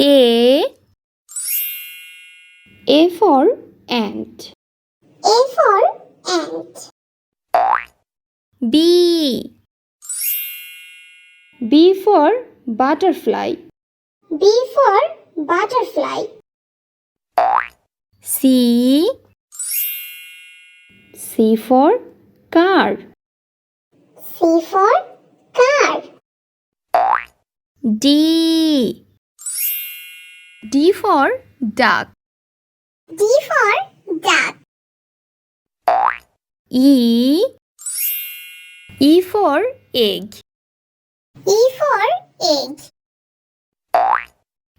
A for ant. A for ant. B for butterfly. B for butterfly. C for car. C for car. D for duck. D for duck. E for egg. E for egg.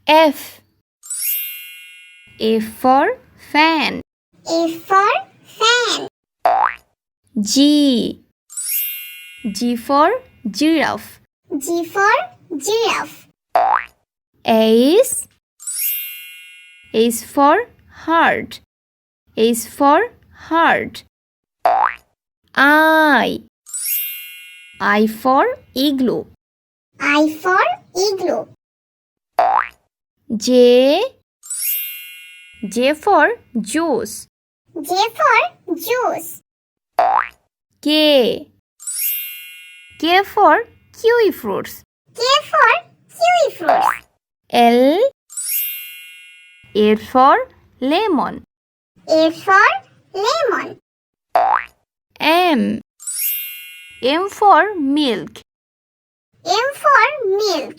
F for fan. F for fan. G for giraffe. G for giraffe. H for heart. H for heart. I for igloo. I for igloo. J for juice. J for juice. K for kiwi fruits. K for kiwi fruits. L for lemon. A for lemon. M for milk. M for milk.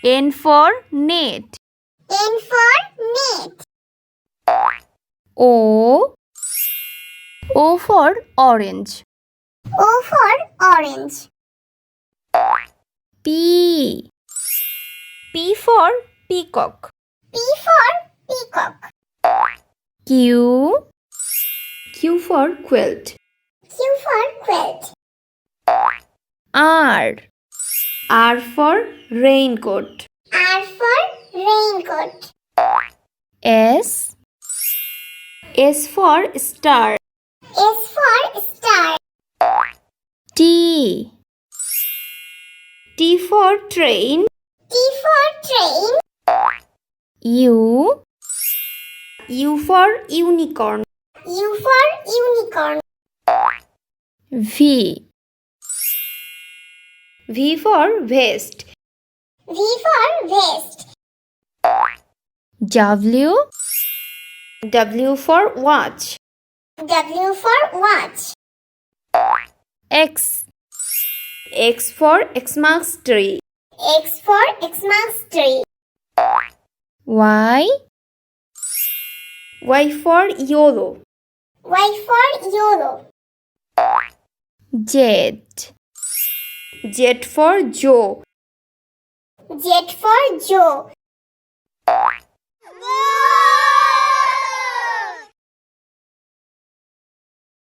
N for net. N for net. O for orange. O for orange. P for peacock. P for peacock. Q for quilt. Q for quilt. R for raincoat. R for raincoat. S for star. S for star. T for train. T for train. U for unicorn. U for unicorn. V for vest. V for vest. W for watch. W for watch. X for Xmas tree. X for Xmas tree. Y for yellow. Y for yellow. Z for Joe. Z for Joe.